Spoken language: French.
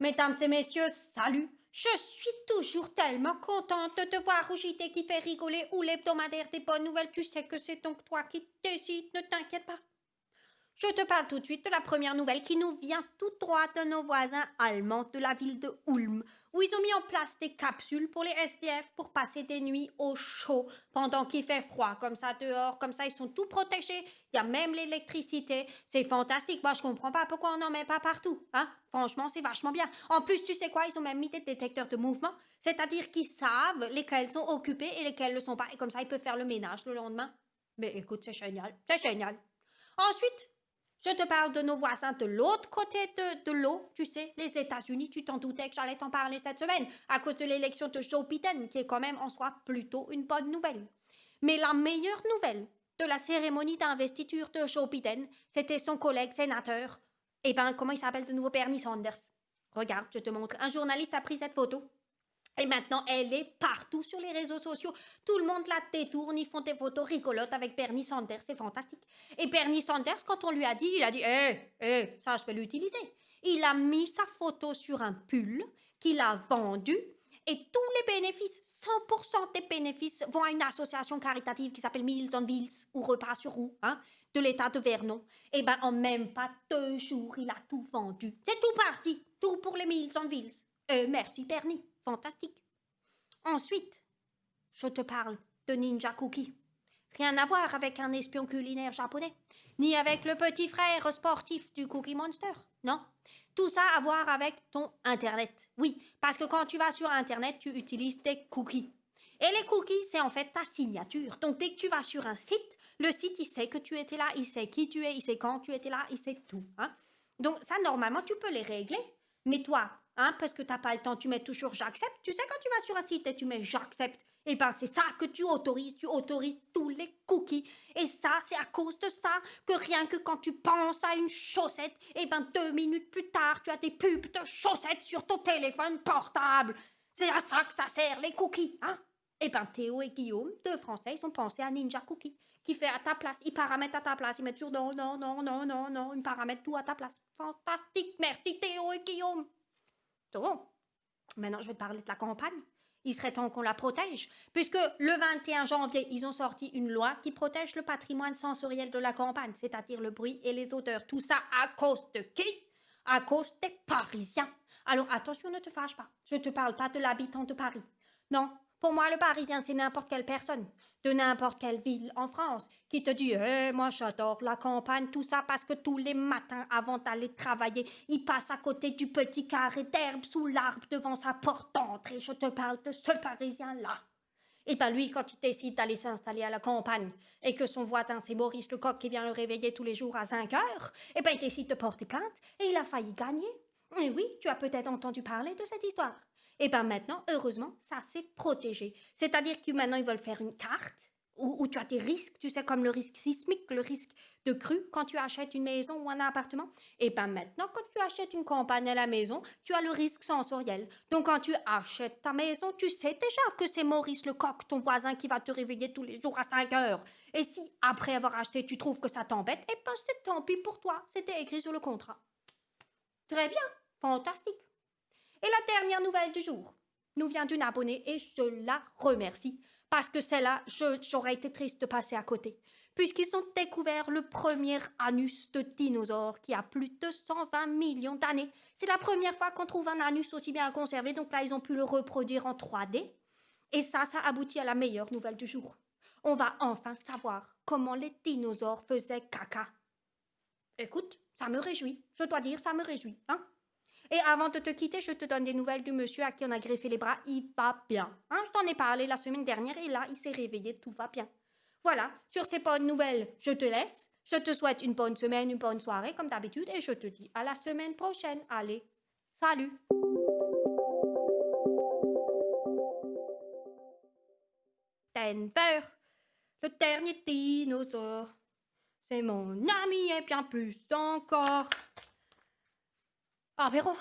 Mesdames et messieurs, salut. Je suis toujours tellement contente de te voir au JT qui fait rigoler ou l'hebdomadaire des bonnes nouvelles. Tu sais que c'est donc toi qui décides, ne t'inquiète pas. Je te parle tout de suite de la première nouvelle qui nous vient tout droit de nos voisins allemands de la ville de Ulm, où ils ont mis en place des capsules pour les SDF pour passer des nuits au chaud pendant qu'il fait froid, comme ça dehors, comme ça ils sont tout protégés, il y a même l'électricité, c'est fantastique, moi je comprends pas pourquoi on n'en met pas partout, hein, franchement c'est vachement bien. En plus tu sais quoi, ils ont même mis des détecteurs de mouvement, c'est-à-dire qu'ils savent lesquels sont occupés et lesquels ne sont pas, et comme ça ils peuvent faire le ménage le lendemain. Mais écoute, c'est génial, c'est génial. Ensuite, je te parle de nos voisins de l'autre côté de l'eau, tu sais, les États-Unis, tu t'en doutais que j'allais t'en parler cette semaine, à cause de l'élection de Joe Biden, qui est quand même en soi plutôt une bonne nouvelle. Mais la meilleure nouvelle de la cérémonie d'investiture de Joe Biden, c'était son collègue sénateur, comment il s'appelle de nouveau, Bernie Sanders. Regarde, je te montre, un journaliste a pris cette photo. Et maintenant, elle est partout sur les réseaux sociaux. Tout le monde la détourne, ils font des photos rigolotes avec Bernie Sanders, c'est fantastique. Et Bernie Sanders, quand on lui a dit, il a dit ça je vais l'utiliser. Il a mis sa photo sur un pull qu'il a vendu et tous les bénéfices, 100% des bénéfices vont à une association caritative qui s'appelle Meals on Wheels ou Repas sur roue, de l'état de Vernon. Et en même pas 2 jours, il a tout vendu. C'est tout parti, tout pour les Meals on Wheels. Merci Bernie. Fantastique. Ensuite, je te parle de Ninja Cookie. Rien à voir avec un espion culinaire japonais, ni avec le petit frère sportif du Cookie Monster, non. Tout ça à voir avec ton Internet. Oui, parce que quand tu vas sur Internet, tu utilises des cookies. Et les cookies, c'est en fait ta signature. Donc dès que tu vas sur un site, le site, il sait que tu étais là, il sait qui tu es, il sait quand tu étais là, il sait tout. Donc ça, normalement, tu peux les régler. Mais toi, parce que t'as pas le temps, tu mets toujours j'accepte. Tu sais, quand tu vas sur un site et tu mets j'accepte, c'est ça que tu autorises tous les cookies. Et ça, c'est à cause de ça que rien que quand tu penses à une chaussette, 2 minutes plus tard, tu as des pubs de chaussettes sur ton téléphone portable. C'est à ça que ça sert, les cookies, Théo et Guillaume, 2 Français, ils ont pensé à Ninja Cookie, qui fait à ta place, ils paramètrent à ta place, ils mettent sur non, non, non, non, non, non, ils paramètrent tout à ta place. Fantastique, merci Théo et Guillaume. Bon, maintenant je vais te parler de la campagne. Il serait temps qu'on la protège, puisque le 21 janvier, ils ont sorti une loi qui protège le patrimoine sensoriel de la campagne, c'est-à-dire le bruit et les odeurs. Tout ça à cause de qui? À cause des Parisiens. Alors attention, ne te fâche pas. Je ne te parle pas de l'habitant de Paris. Non, pour moi, le Parisien, c'est n'importe quelle personne, de n'importe quelle ville en France, qui te dit moi j'adore la campagne, tout ça, parce que tous les matins, avant d'aller travailler, il passe à côté du petit carré d'herbe sous l'arbre devant sa porte d'entrée. Je te parle de ce Parisien-là. Et lui, quand il décide d'aller s'installer à la campagne et que son voisin, c'est Maurice Lecoq qui vient le réveiller tous les jours à 5 heures, il décide de porter plainte et il a failli gagner. Et oui, tu as peut-être entendu parler de cette histoire. Maintenant, heureusement, ça s'est protégé. C'est-à-dire que maintenant, ils veulent faire une carte où tu as des risques, tu sais, comme le risque sismique, le risque de crue quand tu achètes une maison ou un appartement. Maintenant, quand tu achètes une campagne à la maison, tu as le risque sensoriel. Donc, quand tu achètes ta maison, tu sais déjà que c'est Maurice Lecoq, ton voisin, qui va te réveiller tous les jours à 5 heures. Et si, après avoir acheté, tu trouves que ça t'embête, c'est tant pis pour toi. C'était écrit sur le contrat. Très bien, fantastique. Et la dernière nouvelle du jour nous vient d'une abonnée et je la remercie parce que celle-là, j'aurais été triste de passer à côté. Puisqu'ils ont découvert le premier anus de dinosaure qui a plus de 120 millions d'années. C'est la première fois qu'on trouve un anus aussi bien conservé, donc là ils ont pu le reproduire en 3D. Et ça aboutit à la meilleure nouvelle du jour. On va enfin savoir comment les dinosaures faisaient caca. Écoute, ça me réjouit, je dois dire, ça me réjouit, Et avant de te quitter, je te donne des nouvelles du monsieur à qui on a greffé les bras. Il va bien. Je t'en ai parlé la semaine dernière et là, il s'est réveillé, tout va bien. Voilà, sur ces bonnes nouvelles, je te laisse. Je te souhaite une bonne semaine, une bonne soirée comme d'habitude et je te dis à la semaine prochaine. Allez, salut! Denver, le dernier dinosaure. C'est mon ami et bien plus encore. Apéro.